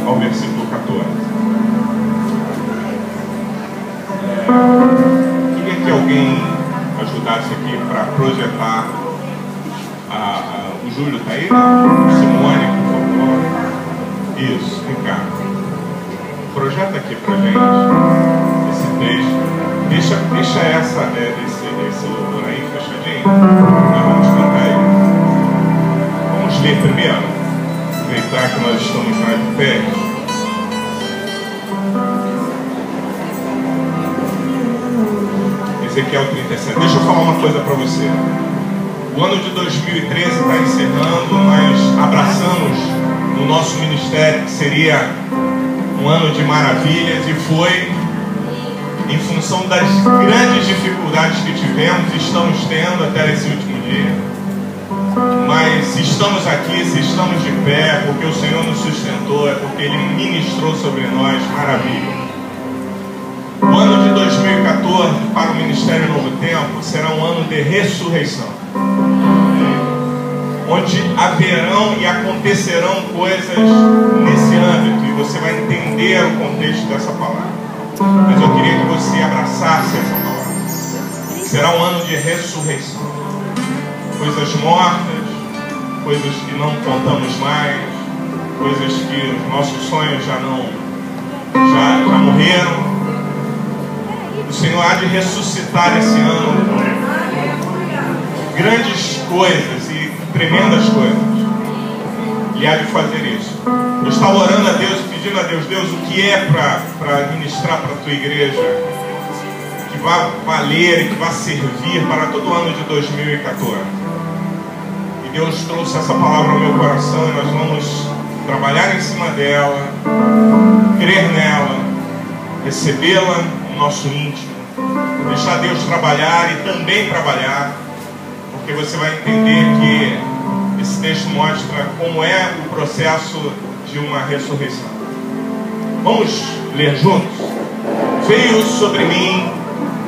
ao versículo 14. Queria que alguém ajudasse aqui para projetar. O Júlio está aí? Simone, por favor. Isso, vem cá. Projeta aqui pra gente esse texto. Deixa esse louvor aí fechadinho. Nós vamos cantar ele. Vamos ler primeiro. Aproveitar que nós estamos mais de pé. Ezequiel 37. Deixa eu falar uma coisa para você. O ano de 2013 está encerrando. Nós abraçamos no nosso ministério que seria um ano de maravilhas, e foi em função das grandes dificuldades que tivemos e estamos tendo até esse último dia. Mas se estamos aqui, se estamos de pé, porque o Senhor nos sustentou, é porque Ele ministrou sobre nós maravilha. O ano de 2014 para o Ministério Novo Tempo será um ano de ressurreição, onde haverão e acontecerão coisas nesse âmbito, e você vai entender o contexto dessa palavra. Mas eu queria que você abraçasse essa palavra. Será um ano de ressurreição. Coisas mortas, coisas que não contamos mais, coisas que os nossos sonhos já morreram. O Senhor há de ressuscitar esse ano grandes coisas e tremendas coisas. E há de fazer isso. Eu estava orando a Deus, pedindo a Deus, Deus, o que é para ministrar para a tua igreja, que vai valer e que vai servir para todo o ano de 2014. E Deus trouxe essa palavra ao meu coração, e nós vamos trabalhar em cima dela, crer nela, recebê-la no nosso íntimo, deixar Deus trabalhar e também trabalhar, porque você vai entender que esse texto mostra como é o processo de uma ressurreição. Vamos ler juntos? Veio sobre mim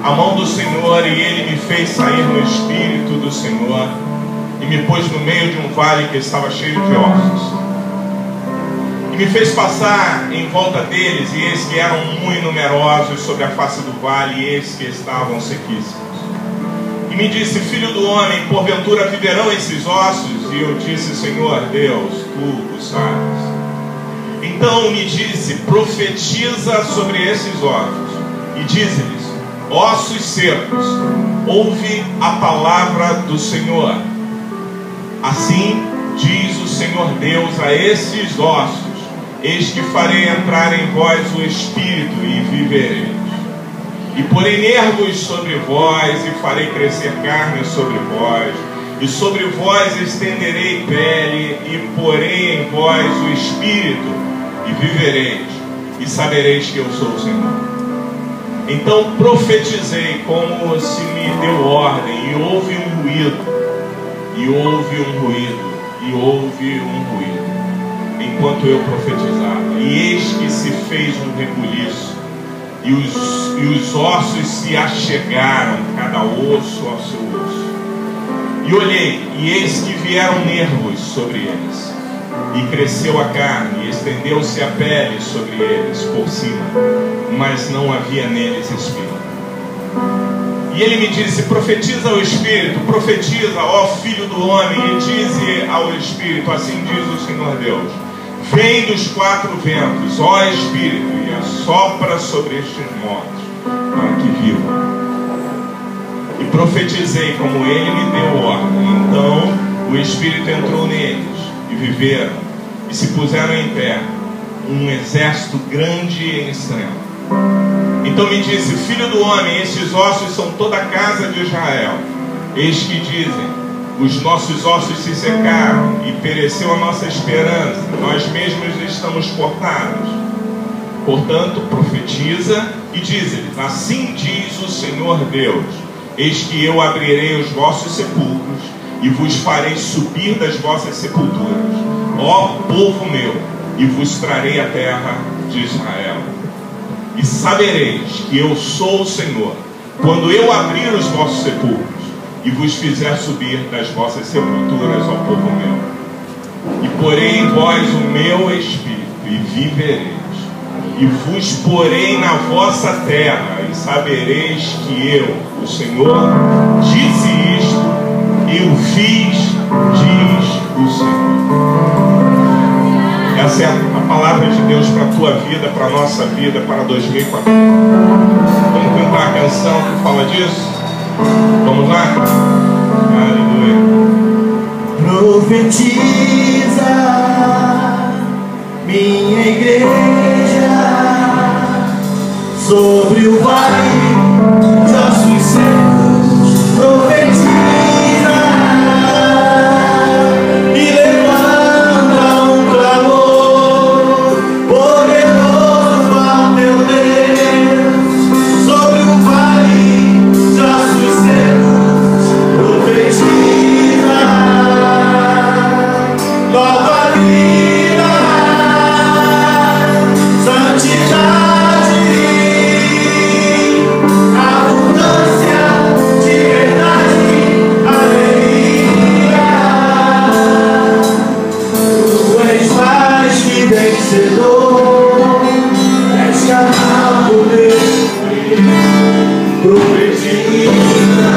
a mão do Senhor, e Ele me fez sair no Espírito do Senhor, e me pôs no meio de um vale que estava cheio de ossos. E me fez passar em volta deles, e eis que eram muito numerosos sobre a face do vale, e eis que estavam sequíssimos. E me disse: filho do homem, porventura viverão esses ossos? E eu disse: Senhor Deus, tu o sabes. Então me disse: profetiza sobre esses ossos, e dize-lhes: ossos secos, ouve a palavra do Senhor. Assim diz o Senhor Deus a esses ossos: eis que farei entrar em vós o Espírito, e vivereis. E porei nervos sobre vós, e farei crescer carne sobre vós, e sobre vós estenderei pele, e porei em vós o Espírito, e vivereis, e sabereis que eu sou o Senhor. Então profetizei como se me deu ordem, e houve um ruído, e houve um ruído, e houve um ruído, enquanto eu profetizava. E eis que se fez um rebuliço, e os ossos se achegaram, cada osso ao seu osso. E olhei, e eis que vieram nervos sobre eles, e cresceu a carne, e estendeu-se a pele sobre eles por cima, mas não havia neles espírito. E ele me disse: profetiza ao Espírito, profetiza, ó filho do homem, e dize ao Espírito: assim diz o Senhor Deus: vem dos quatro ventos, ó Espírito, e assopra sobre estes mortos, para que vivam. E profetizei como ele me deu ordem. Então o Espírito entrou neles, e viveram, e se puseram em pé, um exército grande e extremo. Então me disse: filho do homem, estes ossos são toda a casa de Israel. Eis que dizem: os nossos ossos se secaram, e pereceu a nossa esperança, nós mesmos estamos cortados. Portanto, profetiza e diz-lhes: assim diz o Senhor Deus: eis que eu abrirei os vossos sepulcros, e vos farei subir das vossas sepulturas, ó povo meu, e vos trarei a terra de Israel. E sabereis que eu sou o Senhor, quando eu abrir os vossos sepulcros, e vos fizer subir das vossas sepulturas, ó povo meu. E porei em vós o meu Espírito, e vivereis. E vos porei na vossa terra, e sabereis que eu, o Senhor, disse isto, e o fiz, diz o Senhor. Essa é a palavra de Deus para a tua vida, para a nossa vida, para 2014. Vamos cantar a canção que fala disso? Vamos lá? Aleluia. Profetiza, minha igreja, sobre o vale de ossos secos. Profetiza e levanta um clamor poderoso ao teu Deus, sobre o vale de ossos secos. Profetiza nova vida, santidade, abundância de verdade, alegria. Tu és mais que vencedor, és canal do Deus. Profetiza.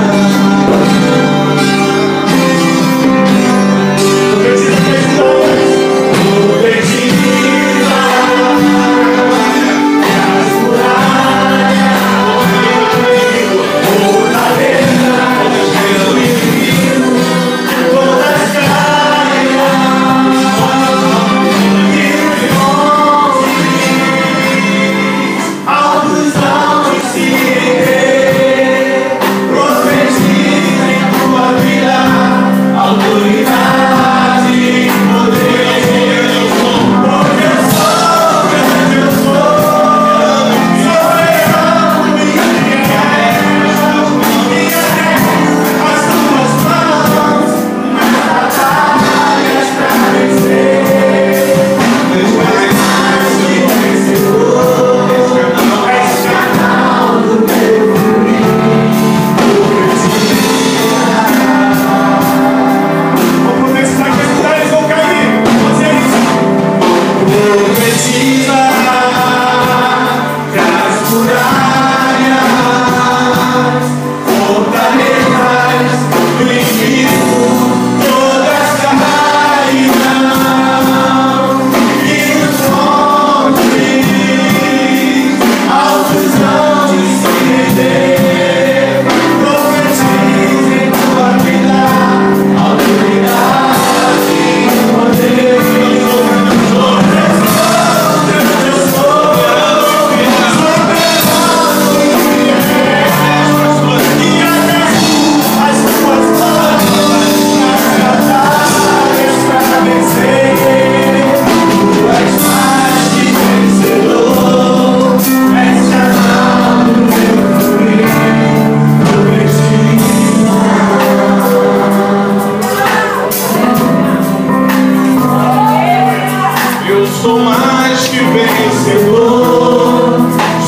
Sou mais que vencedor,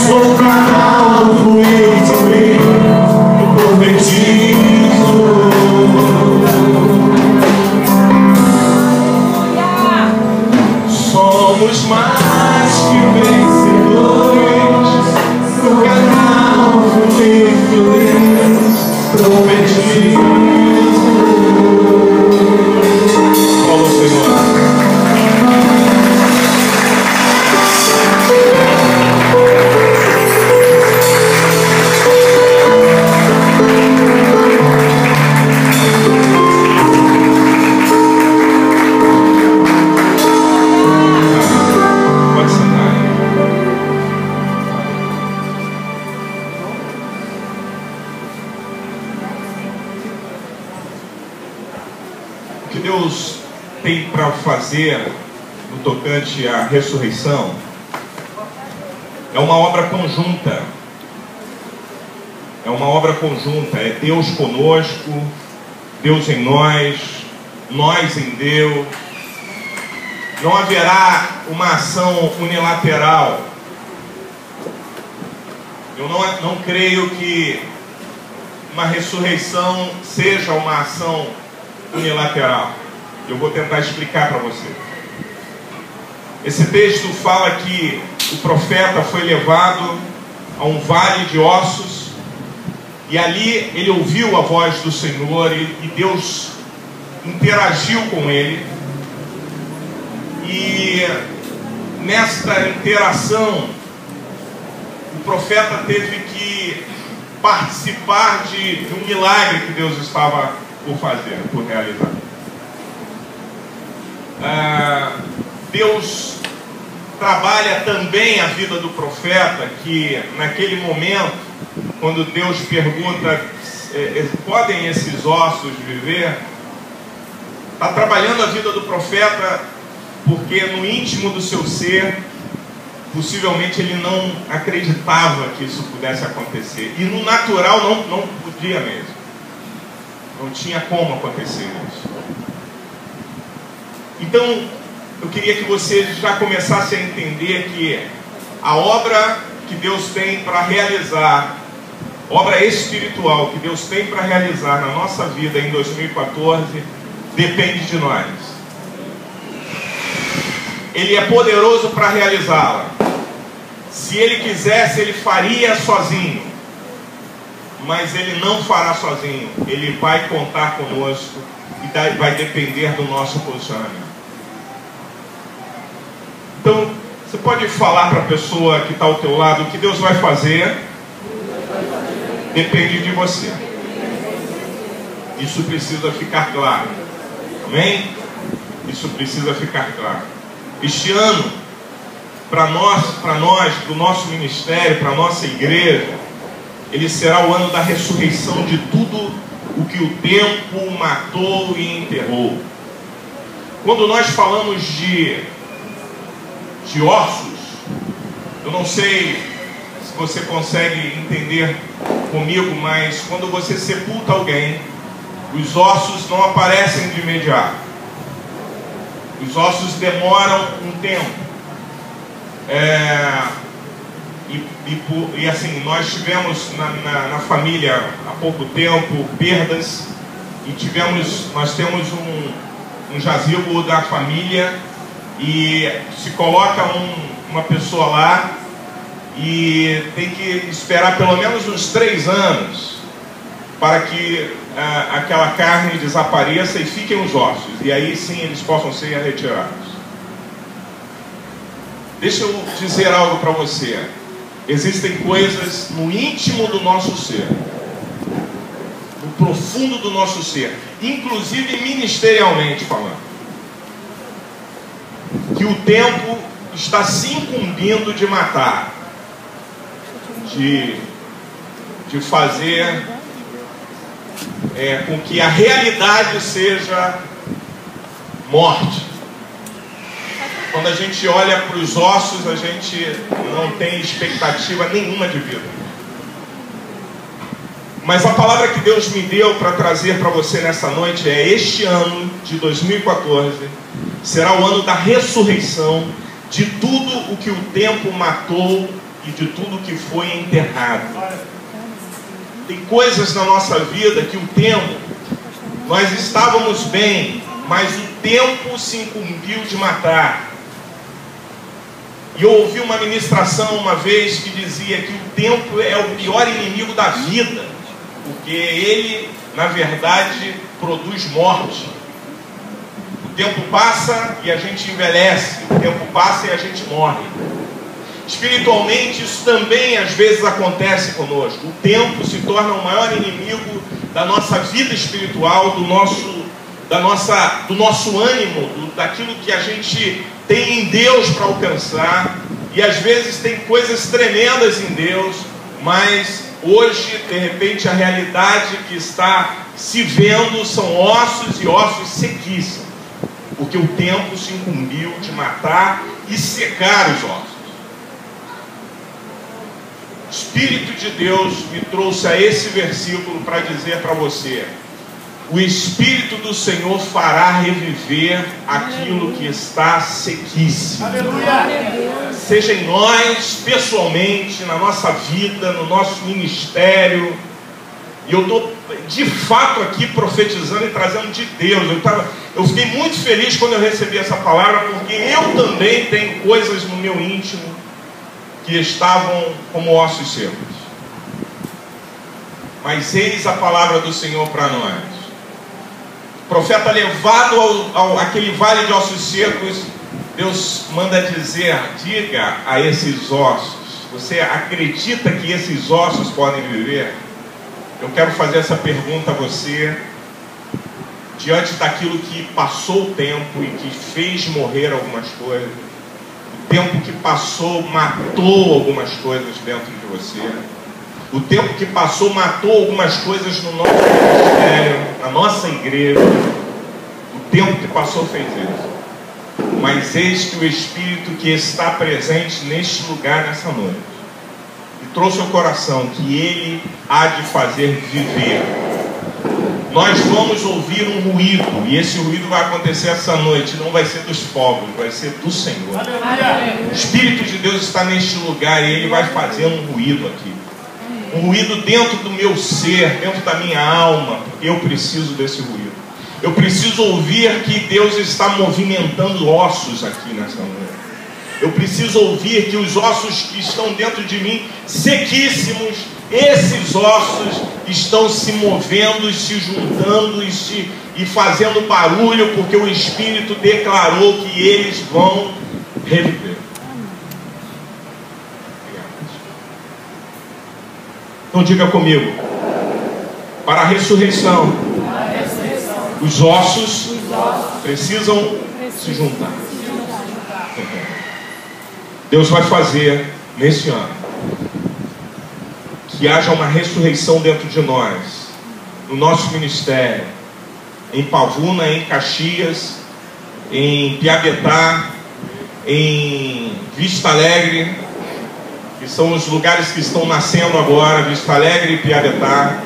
sou canal do fluir de mim, eu profetizo. Somos mais que vencedores, sou canal do fluir de mim, profetizo. Fala o Senhor. O que Deus tem para fazer no tocante à ressurreição é uma obra conjunta. É uma obra conjunta. É Deus conosco, Deus em nós, nós em Deus. Não haverá uma ação unilateral. Eu não creio que uma ressurreição seja uma ação unilateral. Eu vou tentar explicar para você. Esse texto fala que o profeta foi levado a um vale de ossos, e ali ele ouviu a voz do Senhor, e Deus interagiu com ele. E nesta interação, o profeta teve que participar de um milagre que Deus estava por fazer, por realizar. Deus trabalha também a vida do profeta, que naquele momento, quando Deus pergunta, podem esses ossos viver? Está trabalhando a vida do profeta, porque no íntimo do seu ser, possivelmente ele não acreditava que isso pudesse acontecer. E no natural não podia mesmo. Não tinha como acontecer isso. Então, eu queria que você já começasse a entender que a obra que Deus tem para realizar, obra espiritual que Deus tem para realizar na nossa vida em 2014, depende de nós. Ele é poderoso para realizá-la. Se Ele quisesse, Ele faria sozinho. Mas Ele não fará sozinho. Ele vai contar conosco e vai depender do nosso posicionamento. Então, você pode falar para a pessoa que está ao teu lado: o que Deus vai fazer depende de você. Isso precisa ficar claro. Amém? Isso precisa ficar claro. Este ano, para nós, do nosso ministério, para a nossa igreja, ele será o ano da ressurreição de tudo o que o tempo matou e enterrou. Quando nós falamos de ossos, eu não sei se você consegue entender comigo, mas quando você sepulta alguém, os ossos não aparecem de imediato. Os ossos demoram um tempo. E assim, nós tivemos na família há pouco tempo perdas, e nós temos um jazigo da família, e se coloca uma pessoa lá e tem que esperar pelo menos uns 3 anos para que aquela carne desapareça e fiquem os ossos, e aí sim eles possam ser retirados. Deixa eu dizer algo para você. Existem coisas no íntimo do nosso ser, no profundo do nosso ser, inclusive ministerialmente falando, que o tempo está se incumbindo de matar, de fazer com que a realidade seja morte. Quando a gente olha para os ossos, a gente não tem expectativa nenhuma de vida. Mas a palavra que Deus me deu para trazer para você nessa noite é: este ano de 2014 será o ano da ressurreição de tudo o que o tempo matou e de tudo que foi enterrado. Tem coisas na nossa vida que o tempo, nós estávamos bem, mas o tempo se incumbiu de matar. E eu ouvi uma ministração uma vez que dizia que o tempo é o pior inimigo da vida, porque ele, na verdade, produz morte. O tempo passa e a gente envelhece, o tempo passa e a gente morre. Espiritualmente, isso também às vezes acontece conosco. O tempo se torna o maior inimigo da nossa vida espiritual, do nosso ânimo, daquilo que a gente tem em Deus para alcançar. E às vezes tem coisas tremendas em Deus, mas hoje, de repente, a realidade que está se vendo são ossos, e ossos sequíssimos, porque o tempo se incumbiu de matar e secar os ossos. O Espírito de Deus me trouxe a esse versículo para dizer para você: o Espírito do Senhor fará reviver aquilo que está sequíssimo. Aleluia. Seja em nós, pessoalmente, na nossa vida, no nosso ministério. E eu estou de fato aqui profetizando e trazendo de Deus. Eu fiquei muito feliz quando eu recebi essa palavra, porque eu também tenho coisas no meu íntimo que estavam como ossos secos. Mas eis a palavra do Senhor para nós. O profeta levado àquele vale de ossos secos, Deus manda dizer: diga a esses ossos, você acredita que esses ossos podem viver? Eu quero fazer essa pergunta a você, diante daquilo que passou o tempo e que fez morrer algumas coisas. O tempo que passou matou algumas coisas dentro de você. O tempo que passou matou algumas coisas no nosso ministério, na nossa igreja. O tempo que passou fez isso. Mas eis que o Espírito que está presente neste lugar nessa noite e trouxe ao coração que Ele há de fazer viver. Nós vamos ouvir um ruído, e esse ruído vai acontecer essa noite. Não vai ser dos fogos, vai ser do Senhor. O Espírito de Deus está neste lugar e Ele vai fazer um ruído aqui. Um ruído dentro do meu ser, dentro da minha alma, porque eu preciso desse ruído. Eu preciso ouvir que Deus está movimentando ossos aqui nessa noite. Eu preciso ouvir que os ossos que estão dentro de mim, sequíssimos, esses ossos estão se movendo, se juntando e fazendo barulho, porque o Espírito declarou que eles vão reviver. Então diga comigo: para a ressurreição, os ossos precisam se juntar. Deus vai fazer nesse ano que haja uma ressurreição dentro de nós, no nosso ministério, em Pavuna, em Caxias, em Piabetá, em Vista Alegre, que são os lugares que estão nascendo agora. Vista Alegre e Piabetá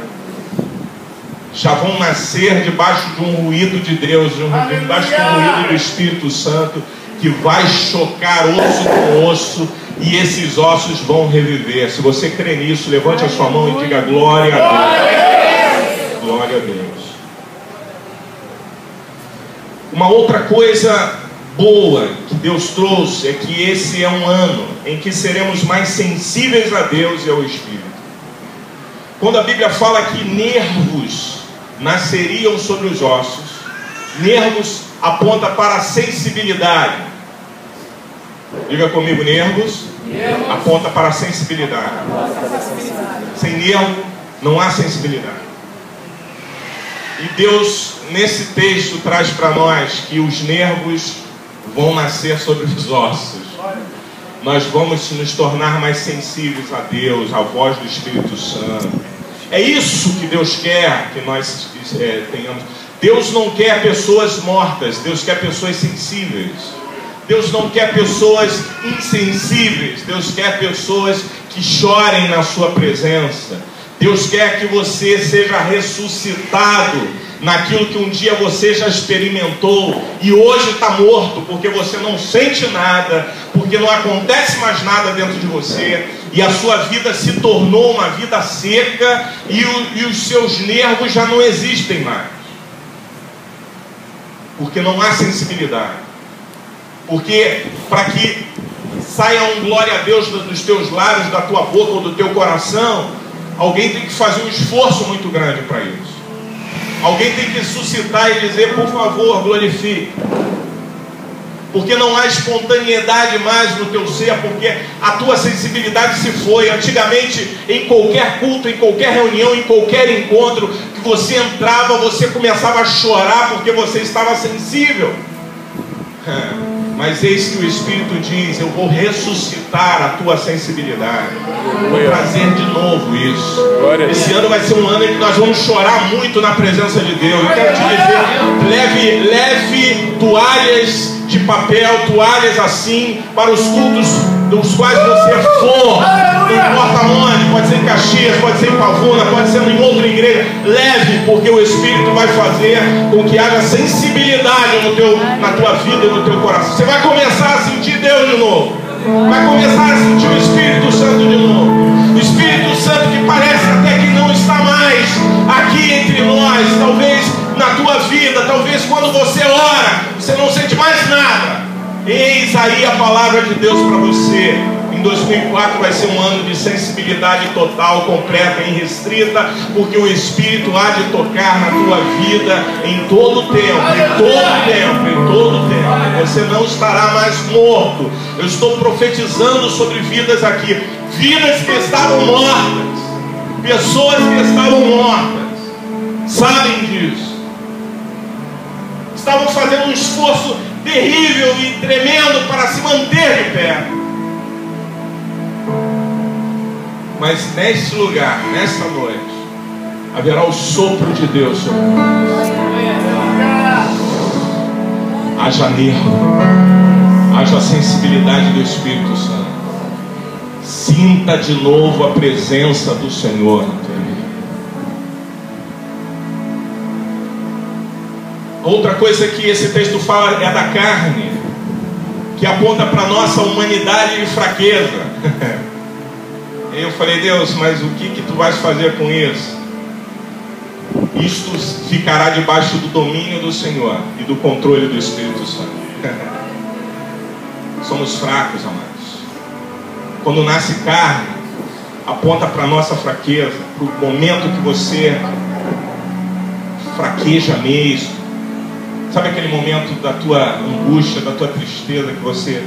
já vão nascer debaixo de um ruído de Deus, debaixo de um ruído do Espírito Santo, que vai chocar osso com osso, e esses ossos vão reviver. Se você crê nisso, levante a sua mão e diga glória a Deus. Glória a Deus. Uma outra coisa boa que Deus trouxe é que esse é um ano em que seremos mais sensíveis a Deus e ao Espírito. Quando a Bíblia fala que nervos nasceriam sobre os ossos, nervos aponta para a sensibilidade. Diga comigo: nervos aponta para a sensibilidade. Sem nervo não há sensibilidade. E Deus nesse texto traz para nós que os nervos vão nascer sobre os ossos. Nós vamos nos tornar mais sensíveis a Deus, à voz do Espírito Santo. É isso que Deus quer que nós tenhamos. Deus não quer pessoas mortas, Deus quer pessoas sensíveis. Deus não quer pessoas insensíveis, Deus quer pessoas que chorem na sua presença. Deus quer que você seja ressuscitado naquilo que um dia você já experimentou e hoje está morto, porque você não sente nada, porque não acontece mais nada dentro de você, e a sua vida se tornou uma vida seca, e os seus nervos já não existem mais, porque não há sensibilidade. Porque para que saia um glória a Deus dos teus lábios, da tua boca ou do teu coração, alguém tem que fazer um esforço muito grande para isso. Alguém tem que suscitar e dizer: por favor, glorifique. Porque não há espontaneidade mais no teu ser, porque a tua sensibilidade se foi. Antigamente, em qualquer culto, em qualquer reunião, em qualquer encontro que você entrava, você começava a chorar porque você estava sensível. Mas eis que o Espírito diz: eu vou ressuscitar a tua sensibilidade, vou trazer de novo isso. Esse ano vai ser um ano em que nós vamos chorar muito na presença de Deus. Eu quero te dizer: leve toalhas de papel, toalhas assim, para os cultos dos quais você for, não importa onde, pode ser em Caxias, pode ser em Pavuna, pode ser em outra igreja. Leve, porque o Espírito vai fazer com que haja sensibilidade na tua vida e no teu coração. Você vai começar a sentir Deus de novo, vai começar a sentir o Espírito Santo de novo. O Espírito Santo que parece até que não está mais, plano de Deus para você em 2004 vai ser um ano de sensibilidade total, completa e irrestrita, porque o Espírito há de tocar na tua vida em todo o tempo, em todo tempo, em todo tempo. Você não estará mais morto. Eu estou profetizando sobre vidas aqui, vidas que estavam mortas, pessoas que estavam mortas, sabem disso, estavam fazendo um esforço terrível e tremendo para se manter de pé. Mas neste lugar, nesta noite, haverá o sopro de Deus sobre nós. Haja nervo, haja sensibilidade do Espírito Santo. Sinta de novo a presença do Senhor na tua vida. Outra coisa que esse texto fala é da carne, que aponta para a nossa humanidade e fraqueza. Eu falei, Deus, mas o que tu vais fazer com isso? Isto ficará debaixo do domínio do Senhor e do controle do Espírito Santo. Somos fracos, amados. Quando nasce carne, aponta para a nossa fraqueza, para o momento que você fraqueja mesmo. Sabe aquele momento da tua angústia, da tua tristeza que você...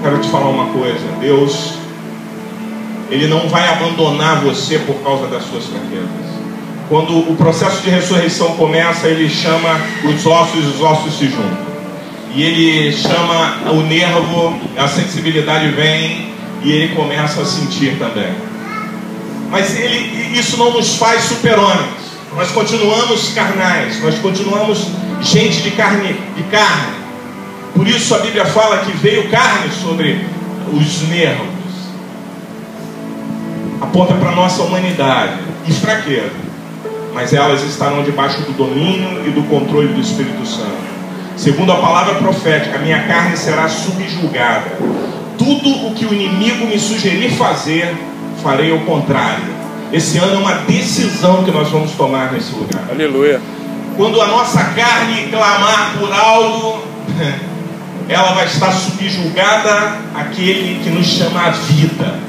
Quero te falar uma coisa, Deus, Ele não vai abandonar você por causa das suas fraquezas. Quando o processo de ressurreição começa, Ele chama os ossos se juntam. E Ele chama o nervo, a sensibilidade vem e Ele começa a sentir também. Mas isso não nos faz super-homens. Nós continuamos carnais, nós continuamos gente de carne. Por isso a Bíblia fala que veio carne sobre os nervos. Aponta para a nossa humanidade e fraqueza, mas elas estarão debaixo do domínio e do controle do Espírito Santo. Segundo a palavra profética, a minha carne será subjugada. Tudo o que o inimigo me sugerir fazer, farei ao contrário. Esse ano é uma decisão que nós vamos tomar nesse lugar. Aleluia. Quando a nossa carne clamar por algo, ela vai estar subjugada àquele que nos chama a vida.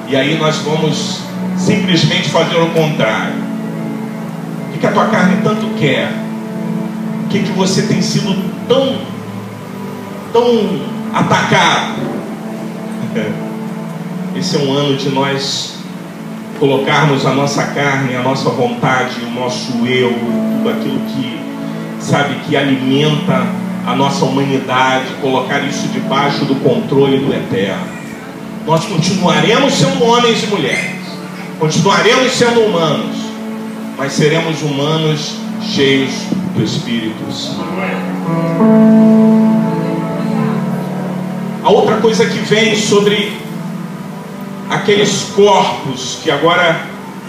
E aí nós vamos simplesmente fazer o contrário. O que a tua carne tanto quer? O que você tem sido tão atacado? Esse é um ano de nós colocarmos a nossa carne, a nossa vontade, o nosso eu, tudo aquilo que, sabe, que alimenta a nossa humanidade, colocar isso debaixo do controle do Eterno. Nós continuaremos sendo homens e mulheres, continuaremos sendo humanos, mas seremos humanos cheios do Espírito Santo. A outra coisa que vem sobre aqueles corpos que agora,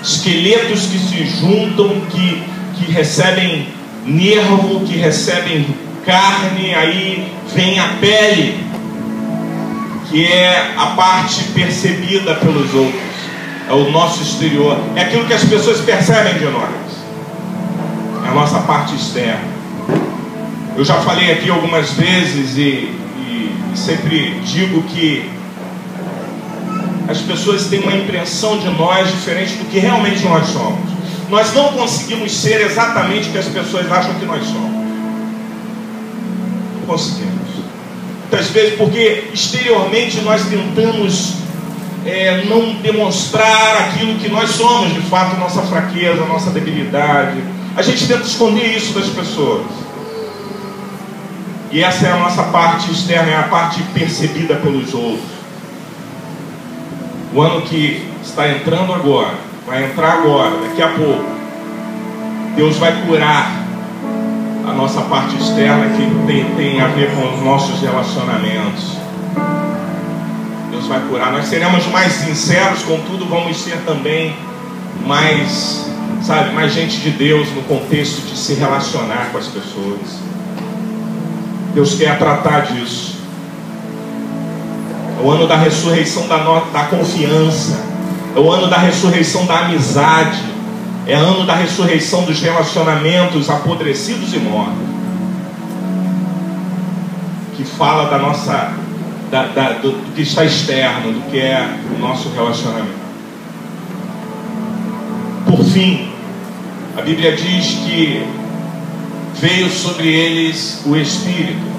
esqueletos que se juntam, que recebem nervo, que recebem carne, aí vem a pele, que é a parte percebida pelos outros, é o nosso exterior, é aquilo que as pessoas percebem de nós, é a nossa parte externa. Eu já falei aqui algumas vezes e sempre digo que as pessoas têm uma impressão de nós diferente do que realmente nós somos. Nós não conseguimos ser exatamente o que as pessoas acham que nós somos. Não conseguimos. Muitas vezes porque exteriormente nós tentamos não demonstrar aquilo que nós somos, de fato, nossa fraqueza, nossa debilidade. A gente tenta esconder isso das pessoas. E essa é a nossa parte externa, é a parte percebida pelos outros. O ano que está entrando agora, vai entrar agora, daqui a pouco, Deus vai curar a nossa parte externa que tem a ver com os nossos relacionamentos. Deus vai curar. Nós seremos mais sinceros, contudo vamos ser também mais, sabe, mais gente de Deus no contexto de se relacionar com as pessoas. Deus quer tratar disso. É o ano da ressurreição da confiança. É o ano da ressurreição da amizade. É o ano da ressurreição dos relacionamentos apodrecidos e mortos. que fala da nossa, do que está externo, do que é o nosso relacionamento. Por fim, a Bíblia diz que veio sobre eles o Espírito.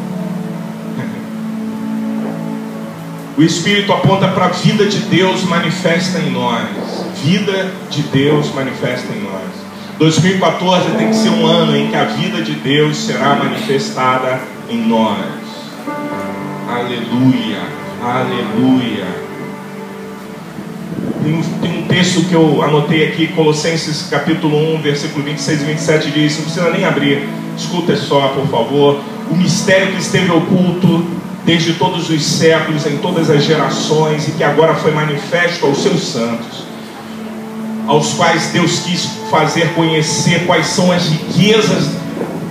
O Espírito aponta para a vida de Deus manifesta em nós. Vida de Deus manifesta em nós. 2014 tem que ser um ano em que a vida de Deus será manifestada em nós. Aleluia, aleluia. Tem um texto que eu anotei aqui, Colossenses capítulo 1, versículo 26 e 27 diz, não precisa nem abrir, escuta só, por favor. O mistério que esteve oculto desde todos os séculos, em todas as gerações, e que agora foi manifesto aos seus santos, aos quais Deus quis fazer conhecer quais são as riquezas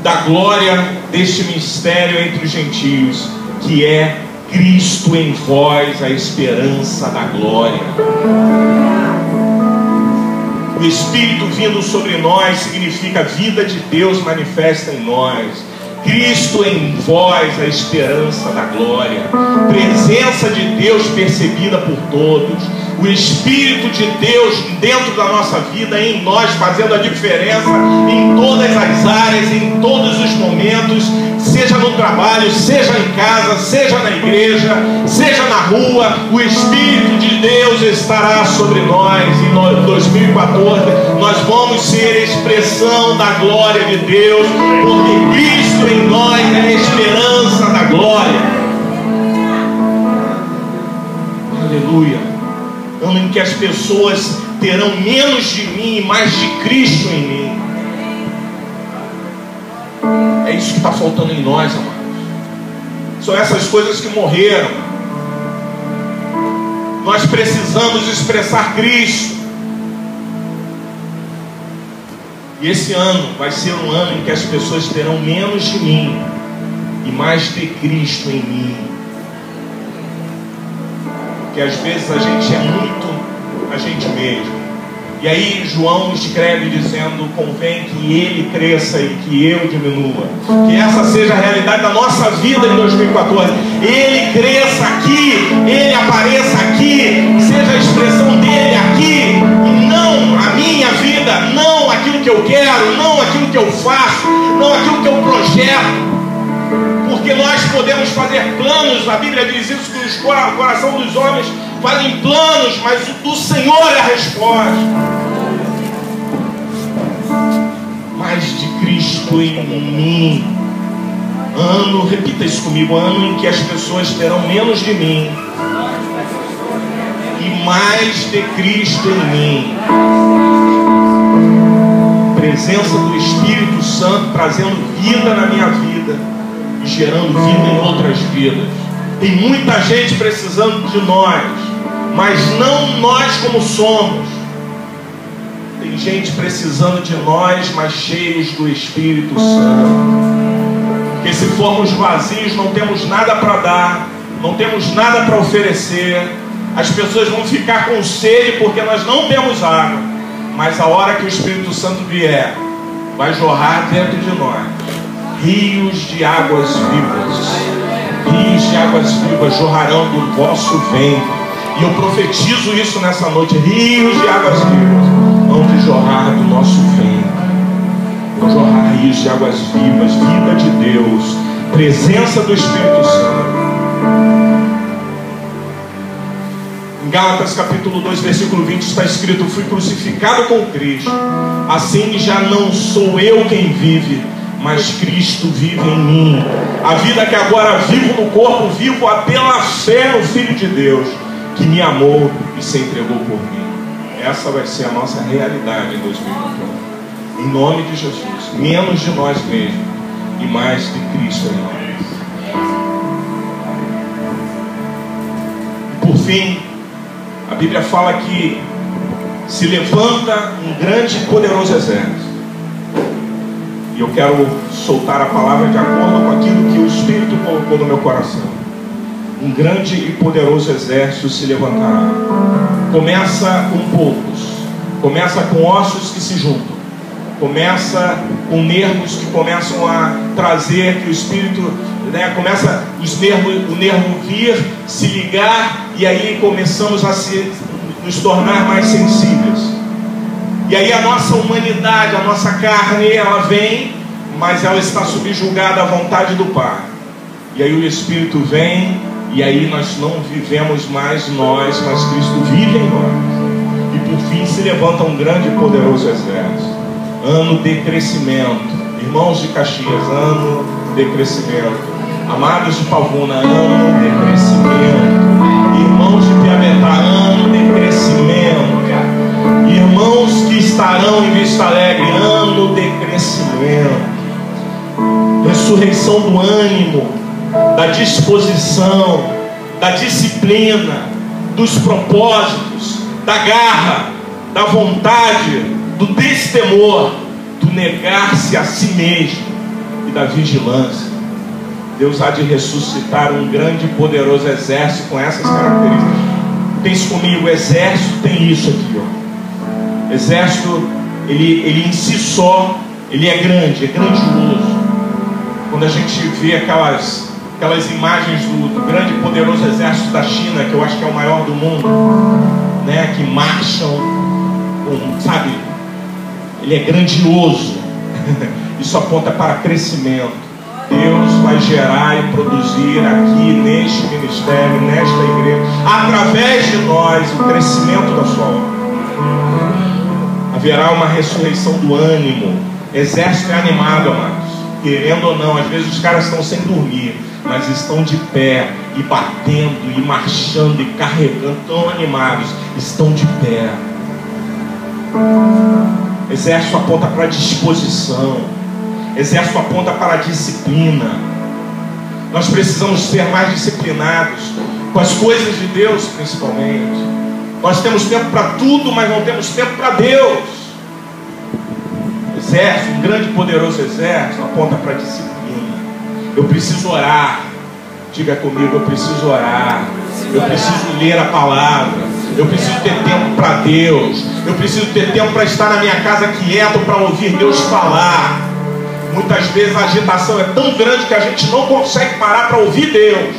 da glória deste mistério entre os gentios, que é Cristo em vós, a esperança da glória. O Espírito vindo sobre nós significa a vida de Deus manifesta em nós. Cristo em vós, a esperança da glória. Presença de Deus percebida por todos. O Espírito de Deus dentro da nossa vida, em nós, fazendo a diferença em todas as áreas, em todos os momentos, seja no trabalho, seja em casa, seja na igreja, seja na rua. O Espírito de Deus estará sobre nós. Em 2014 nós vamos ser expressão da glória de Deus, porque Cristo em nós é a esperança da glória. Aleluia. Ano em que as pessoas terão menos de mim e mais de Cristo em mim. É isso que está faltando em nós, amados. São essas coisas que morreram. Nós precisamos expressar Cristo. E esse ano vai ser um ano em que as pessoas terão menos de mim e mais de Cristo em mim. Porque às vezes a gente é muito a gente mesmo. E aí João escreve dizendo, convém que ele cresça e que eu diminua. Que essa seja a realidade da nossa vida em 2014. Ele cresça aqui, ele apareça aqui, seja a expressão dele aqui, e não a minha vida, não aquilo que eu quero, não aquilo que eu faço, não aquilo que eu projeto. Porque nós podemos fazer planos, a Bíblia diz isso, que o coração dos homens fazem planos, mas o do Senhor é a resposta. Mais de Cristo em mim. Ano, repita isso comigo, ano em que as pessoas terão menos de mim e mais de Cristo em mim. Presença do Espírito Santo trazendo vida na minha vida e gerando vida em outras vidas. Tem muita gente precisando de nós, mas não nós como somos. Tem gente precisando de nós, mas cheios do Espírito Santo. Porque se formos vazios, não temos nada para dar, não temos nada para oferecer. As pessoas vão ficar com sede porque nós não temos água. Mas a hora que o Espírito Santo vier, vai jorrar dentro de nós rios de águas vivas. Rios de águas vivas jorrarão do vosso ventre. E eu profetizo isso nessa noite. Rios de águas vivas vão de jorrar do nosso ventre. Vão jorrar rios de águas vivas. Vida de Deus. Presença do Espírito Santo. Em Gálatas capítulo 2, versículo 20 está escrito: fui crucificado com Cristo. Assim já não sou eu quem vive, mas Cristo vive em mim. A vida que agora vivo no corpo, vivo pela fé no Filho de Deus, que me amou e se entregou por mim. Essa vai ser a nossa realidade em 2014. Em nome de Jesus. Menos de nós mesmos e mais de Cristo em nós. E por fim, a Bíblia fala que se levanta um grande e poderoso exército. E eu quero soltar a palavra de acordo com aquilo que o Espírito colocou no meu coração. Um grande e poderoso exército se levantará. Começa com poucos. Começa com ossos que se juntam. Começa com nervos que começam a trazer, que o Espírito, né, começa o nervo vir, se ligar, e aí começamos a nos tornar mais sensíveis. E aí a nossa humanidade, a nossa carne, ela vem, mas ela está subjugada à vontade do Pai. E aí o Espírito vem, e aí nós não vivemos mais nós, mas Cristo vive em nós. E por fim se levanta um grande e poderoso exército. Ano de crescimento. Irmãos de Caxias, ano de crescimento. Amados de Pavuna, ano de crescimento. Irmãos de Piabetá, ano de crescimento. Irmãos que estarão em Vista Alegre, ano de crescimento. Ressurreição do ânimo, da disposição, da disciplina, dos propósitos, da garra, da vontade, do destemor, do negar-se a si mesmo e da vigilância. Deus há de ressuscitar um grande e poderoso exército com essas características. Pense comigo, o exército tem isso aqui, ó. Exército, ele em si só, ele é grande, é grandioso. Quando a gente vê aquelas imagens do grande e poderoso exército da China, que eu acho que é o maior do mundo, né, que marcham, sabe, ele é grandioso. Isso aponta para crescimento. Deus vai gerar e produzir aqui neste ministério, nesta igreja, através de nós, o crescimento da sua obra. Haverá uma ressurreição do ânimo. Exército é animado, amados. Querendo ou não, às vezes os caras estão sem dormir, mas estão de pé e batendo e marchando e carregando, tão animados, estão de pé. Exército aponta para a disposição. Exército aponta para a disciplina. Nós precisamos ser mais disciplinados com as coisas de Deus, principalmente. Nós temos tempo para tudo, mas não temos tempo para Deus. Exército, um grande e poderoso exército, aponta para a disciplina. Eu preciso orar. Diga comigo, eu preciso orar. Eu preciso ler a palavra. Eu preciso ter tempo para Deus. Eu preciso ter tempo para estar na minha casa quieto, para ouvir Deus falar. Muitas vezes a agitação é tão grande que a gente não consegue parar para ouvir Deus.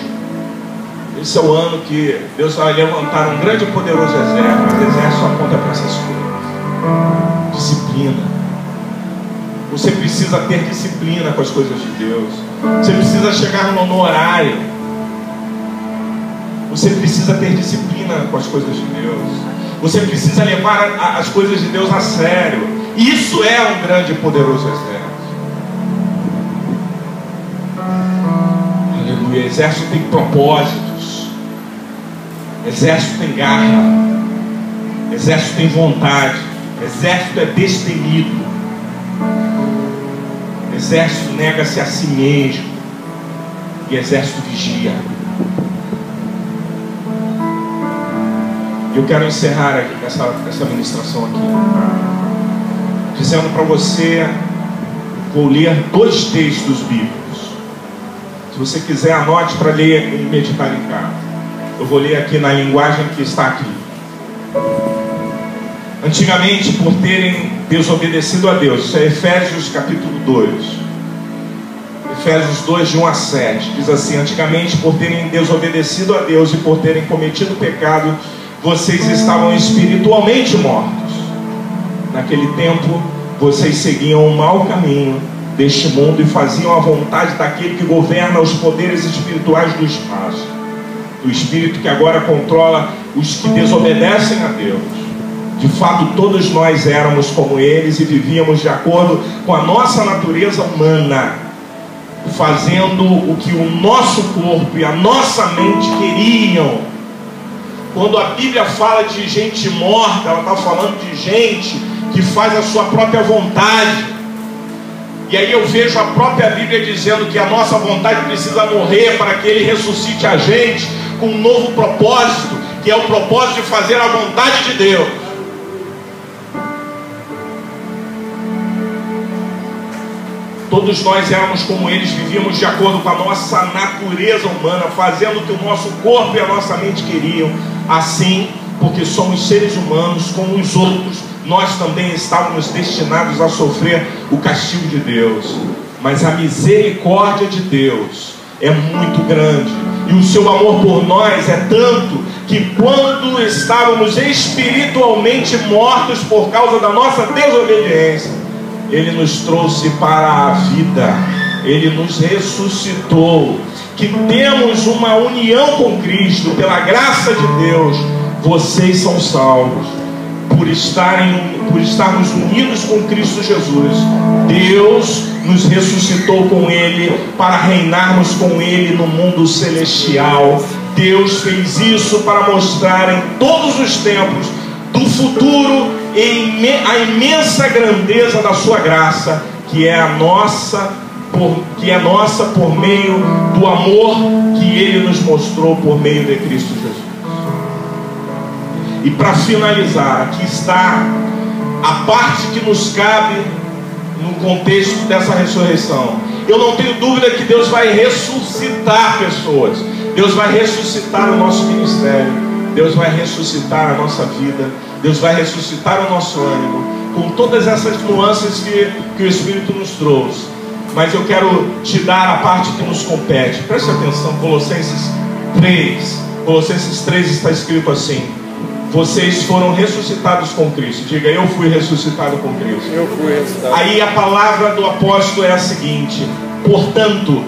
Esse é o ano que Deus vai levantar um grande e poderoso exército. O exército aponta para essas coisas. Disciplina. Você precisa ter disciplina com as coisas de Deus. Você precisa chegar no horário. Você precisa ter disciplina com as coisas de Deus. Você precisa levar as coisas de Deus a sério. Isso é um grande e poderoso exército. Aleluia. Exército tem propósitos. Exército tem garra. Exército tem vontade. Exército é destemido. Exército nega-se a si mesmo. E exército vigia. Eu quero encerrar aqui essa ministração aqui, dizendo para você, vou ler 2 textos bíblicos. Se você quiser, anote para ler e meditar em casa. Eu vou ler aqui na linguagem que está aqui. Antigamente, por terem desobedecido a Deus, isso é Efésios capítulo 2. Efésios 2, de 1 a 7. Diz assim: antigamente, por terem desobedecido a Deus e por terem cometido pecado, vocês estavam espiritualmente mortos. Naquele tempo, vocês seguiam o mau caminho deste mundo e faziam a vontade daquele que governa os poderes espirituais do espaço, do espírito que agora controla os que desobedecem a Deus. De fato, todos nós éramos como eles e vivíamos de acordo com a nossa natureza humana, fazendo o que o nosso corpo e a nossa mente queriam. Quando a Bíblia fala de gente morta, ela está falando de gente que faz a sua própria vontade. E aí eu vejo a própria Bíblia dizendo que a nossa vontade precisa morrer para que Ele ressuscite a gente com um novo propósito, que é o propósito de fazer a vontade de Deus. Todos nós éramos como eles, vivíamos de acordo com a nossa natureza humana, fazendo o que o nosso corpo e a nossa mente queriam. Assim, porque somos seres humanos como os outros, nós também estávamos destinados a sofrer o castigo de Deus. Mas a misericórdia de Deus é muito grande, e o seu amor por nós é tanto, que quando estávamos espiritualmente mortos por causa da nossa desobediência, Ele nos trouxe para a vida, Ele nos ressuscitou, que temos uma união com Cristo, pela graça de Deus. Vocês são salvos por estarmos unidos com Cristo Jesus. Deus nos ressuscitou com Ele para reinarmos com Ele no mundo celestial. Deus fez isso para mostrar em todos os tempos do futuro a imensa grandeza da sua graça, que é nossa por meio do amor que Ele nos mostrou por meio de Cristo Jesus. E para finalizar, aqui está a parte que nos cabe no contexto dessa ressurreição. Eu não tenho dúvida que Deus vai ressuscitar pessoas. Deus vai ressuscitar o nosso ministério. Deus vai ressuscitar a nossa vida. Deus vai ressuscitar o nosso ânimo, com todas essas nuances que o Espírito nos trouxe. Mas eu quero te dar a parte que nos compete. Preste atenção, Colossenses 3. Colossenses 3 está escrito assim: vocês foram ressuscitados com Cristo. Diga, eu fui ressuscitado com Cristo. Eu fui ressuscitado. Aí a palavra do apóstolo é a seguinte: portanto,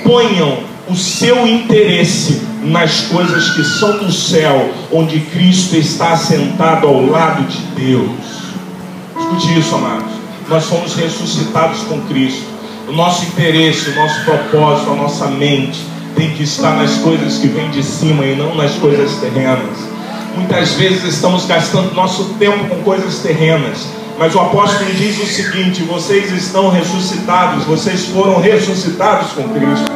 ponham o seu interesse nas coisas que são do céu, onde Cristo está assentado ao lado de Deus. Escute isso, amados. Nós fomos ressuscitados com Cristo. O nosso interesse, o nosso propósito, a nossa mente tem que estar nas coisas que vêm de cima e não nas coisas terrenas. Muitas vezes estamos gastando nosso tempo com coisas terrenas, mas o apóstolo diz o seguinte: vocês estão ressuscitados, vocês foram ressuscitados com Cristo.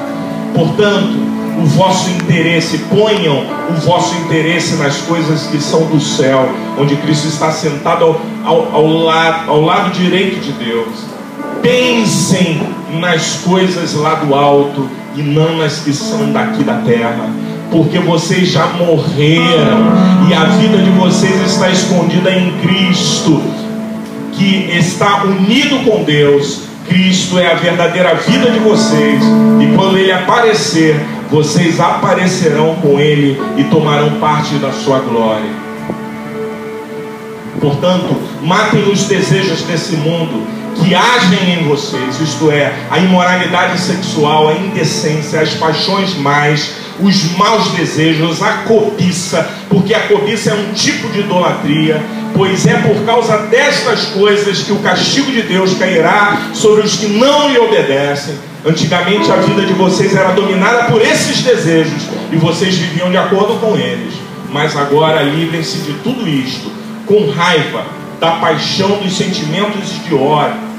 Portanto, o vosso interesse, ponham o vosso interesse nas coisas que são do céu, onde Cristo está sentado ao lado direito de Deus. Pensem nas coisas lá do alto e não nas que são daqui da terra, porque vocês já morreram e a vida de vocês está escondida em Cristo, que está unido com Deus. Cristo é a verdadeira vida de vocês, e quando Ele aparecer, vocês aparecerão com Ele e tomarão parte da sua glória. Portanto, matem os desejos desse mundo que agem em vocês, isto é, a imoralidade sexual, a indecência, as paixões mais, os maus desejos, a cobiça, porque a cobiça é um tipo de idolatria, pois é por causa destas coisas que o castigo de Deus cairá sobre os que não lhe obedecem. Antigamente a vida de vocês era dominada por esses desejos e vocês viviam de acordo com eles, mas agora livrem-se de tudo isto, com raiva, da paixão, dos sentimentos de ódio,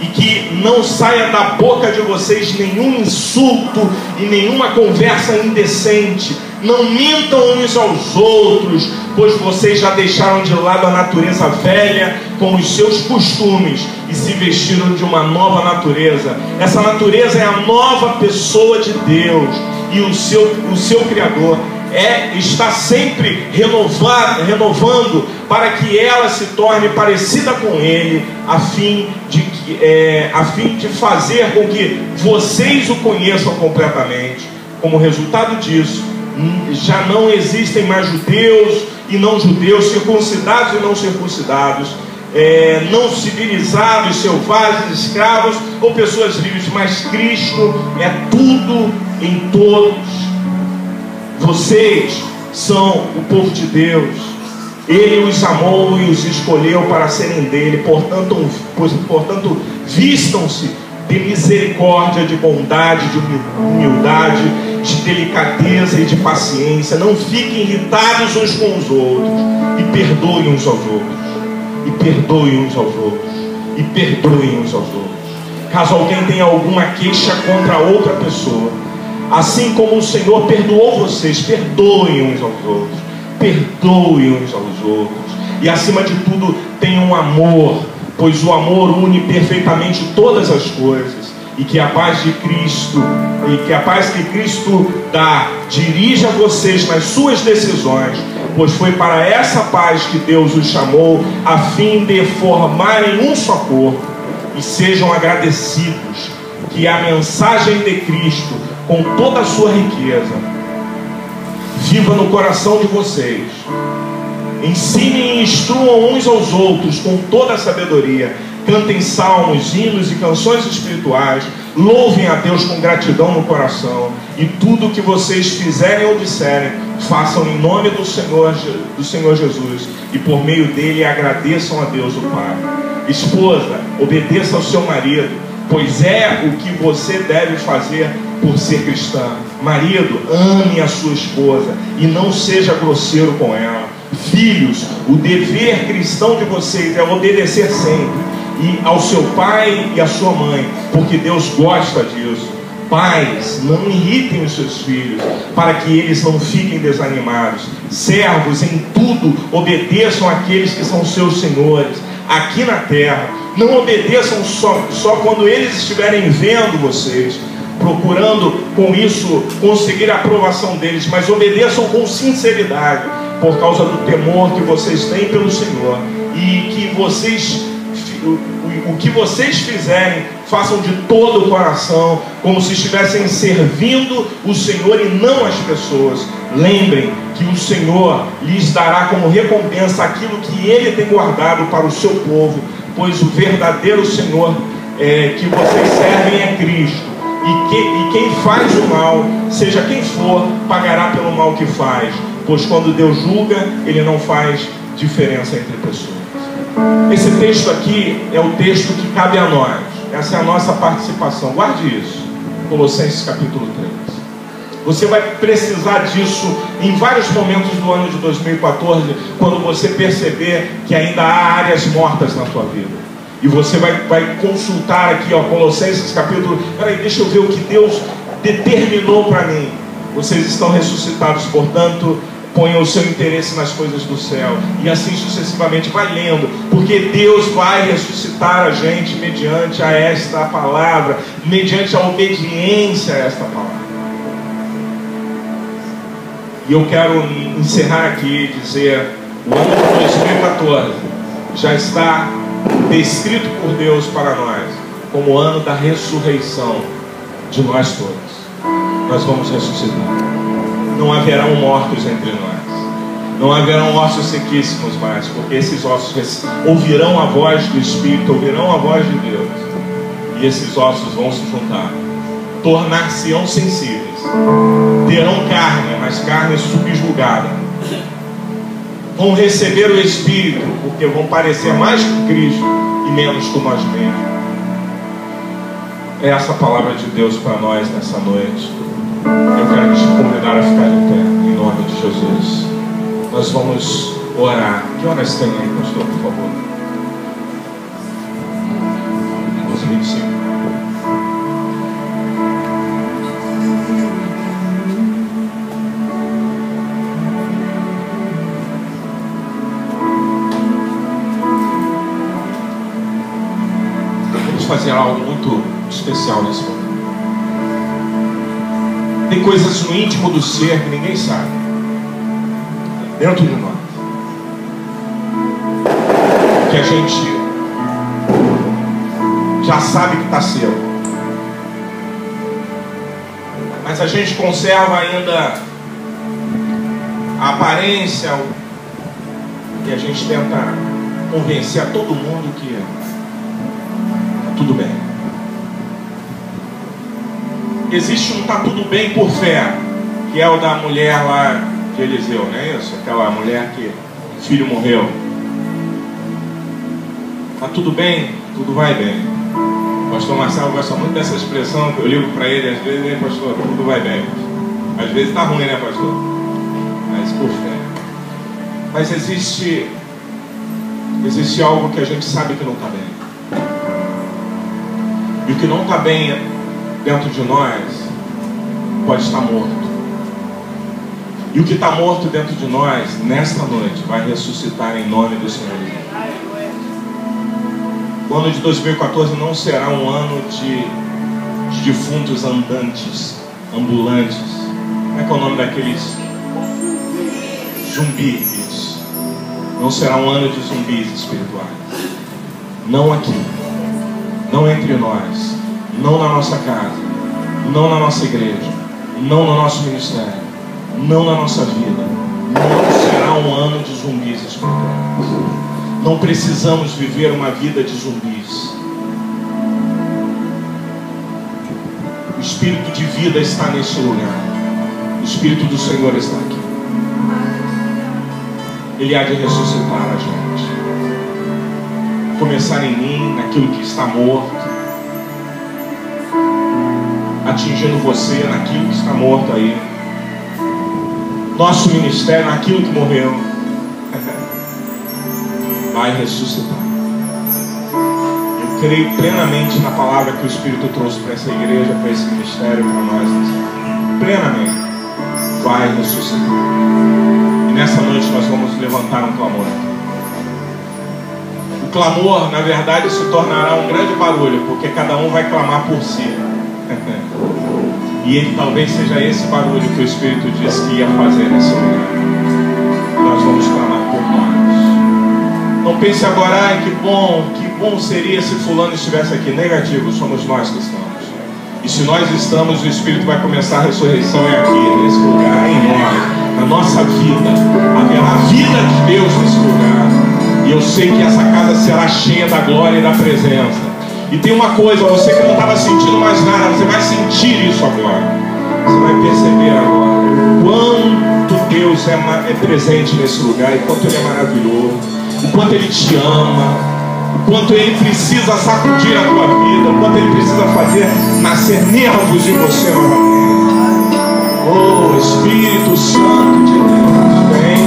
e que não saia da boca de vocês nenhum insulto e nenhuma conversa indecente. Não mintam uns aos outros, pois vocês já deixaram de lado a natureza velha com os seus costumes e se vestiram de uma nova natureza. Essa natureza é a nova pessoa de Deus, e o seu Criador está sempre renovando para que ela se torne parecida com Ele, a fim de fazer com que vocês o conheçam completamente. Como resultado disso, já não existem mais judeus e não judeus, circuncidados e não circuncidados, não civilizados, selvagens, escravos ou pessoas livres, mas Cristo é tudo em todos. Vocês são o povo de Deus. Ele os amou e os escolheu para serem dele. Portanto, vistam-se de misericórdia, de bondade, de humildade, de delicadeza e de paciência. Não fiquem irritados uns com os outros, e perdoem uns aos outros, e perdoem uns aos outros, e perdoem uns aos outros. Caso alguém tenha alguma queixa contra outra pessoa, assim como o Senhor perdoou vocês, perdoem uns aos outros, perdoem uns aos outros. E acima de tudo, tenham amor, pois o amor une perfeitamente todas as coisas. E que a paz de Cristo, e que a paz que Cristo dá, dirija vocês nas suas decisões, pois foi para essa paz que Deus os chamou, a fim de formarem um só corpo, e sejam agradecidos, que a mensagem de Cristo, com toda a sua riqueza, viva no coração de vocês. Ensinem e instruam uns aos outros com toda a sabedoria. Cantem salmos, hinos e canções espirituais. Louvem a Deus com gratidão no coração. E tudo o que vocês fizerem ou disserem, façam em nome do Senhor Jesus. E por meio dele agradeçam a Deus o Pai. Esposa, obedeça ao seu marido, pois é o que você deve fazer por ser cristã. Marido, ame a sua esposa e não seja grosseiro com ela. Filhos, o dever cristão de vocês é obedecer sempre e ao seu pai e à sua mãe, porque Deus gosta disso. Pais, não irritem os seus filhos, para que eles não fiquem desanimados. Servos, em tudo obedeçam àqueles que são seus senhores aqui na terra. Não obedeçam só quando eles estiverem vendo vocês, procurando com isso conseguir a aprovação deles, mas obedeçam com sinceridade, por causa do temor que vocês têm pelo Senhor, e que o que vocês fizerem, façam de todo o coração, como se estivessem servindo o Senhor e não as pessoas. Lembrem que o Senhor lhes dará como recompensa aquilo que Ele tem guardado para o seu povo, pois o verdadeiro Senhor que vocês servem é Cristo. E quem faz o mal, seja quem for, pagará pelo mal que faz, pois quando Deus julga, Ele não faz diferença entre pessoas. Esse texto aqui é o texto que cabe a nós. Essa é a nossa participação. Guarde isso. Colossenses capítulo 3. Você vai precisar disso em vários momentos do ano de 2014, quando você perceber que ainda há áreas mortas na tua vida. E você vai consultar aqui, ó, Colossenses capítulo... Peraí, deixa eu ver o que Deus determinou para mim. Vocês estão ressuscitados, portanto, ponham o seu interesse nas coisas do céu. E assim sucessivamente, vai lendo. Porque Deus vai ressuscitar a gente mediante a esta palavra, mediante a obediência a esta palavra. E eu quero encerrar aqui e dizer: o ano de 2014 já está descrito por Deus para nós como o ano da ressurreição de nós todos. Nós vamos ressuscitar. Não haverão mortos entre nós. Não haverão ossos sequíssimos mais, porque esses ossos ouvirão a voz do Espírito, ouvirão a voz de Deus, e esses ossos vão se juntar, tornar-se-ão sensíveis, terão carne, mas carne subjugada. Vão receber o Espírito, porque vão parecer mais com Cristo e menos com nós mesmos. É essa a palavra de Deus para nós nessa noite. Eu quero te convidar a ficar de pé, em nome de Jesus. Nós vamos orar. Que horas tem aí, pastor, por favor? 11h25. Vamos fazer algo muito especial nesse momento. Tem coisas no íntimo do ser que ninguém sabe, dentro de nós, que a gente já sabe que está seu, mas a gente conserva ainda a aparência, e a gente tenta convencer a todo mundo que está tudo bem. Existe um tá tudo bem por fé, que é o da mulher lá de Eliseu, não é isso? Aquela mulher que o filho morreu. Tá tudo bem? Tudo vai bem. O pastor Marcelo gosta muito dessa expressão, que eu ligo para ele às vezes: pastor, tudo vai bem. Às vezes tá ruim, né, pastor? Mas por fé. Mas existe algo que a gente sabe que não está bem. E o que não está bem dentro de nós pode estar morto. E o que está morto dentro de nós, nesta noite, vai ressuscitar em nome do Senhor. O ano de 2014 não será um ano de defuntos andantes, ambulantes. Como é que é o nome daqueles? zumbi isso. Não será um ano de zumbis espirituais. Não aqui, não entre nós, não na nossa casa, não na nossa igreja, não no nosso ministério, não na nossa vida. Não será um ano de zumbis espirituais. Não precisamos viver uma vida de zumbis. O Espírito de vida está nesse lugar. O Espírito do Senhor está aqui. Ele há de ressuscitar a gente. Começar em mim, naquilo que está morto, atingindo você naquilo que está morto aí. Nosso ministério naquilo que morreu. Vai ressuscitar. Eu creio plenamente na palavra que o Espírito trouxe para essa igreja, para esse ministério, para nós. Plenamente. Vai ressuscitar. E nessa noite nós vamos levantar um clamor. O clamor, na verdade, se tornará um grande barulho, porque cada um vai clamar por si. E ele talvez seja esse barulho que o Espírito disse que ia fazer nesse lugar. Nós vamos clamar por nós. Não pense agora, ai, que bom seria se fulano estivesse aqui. Negativo, somos nós que estamos. E se nós estamos, o Espírito vai começar a ressurreição aqui, nesse lugar, em nós, na nossa vida. Haverá a vida de Deus nesse lugar. E eu sei que essa casa será cheia da glória e da presença. E tem uma coisa, você que não estava sentindo mais nada, você vai sentir isso agora. Você vai perceber agora o quanto Deus é presente nesse lugar, e quanto Ele é maravilhoso, o quanto Ele te ama, o quanto Ele precisa sacudir a tua vida, o quanto Ele precisa fazer nascer nervos em você novamente. Oh, Espírito Santo de Deus, vem.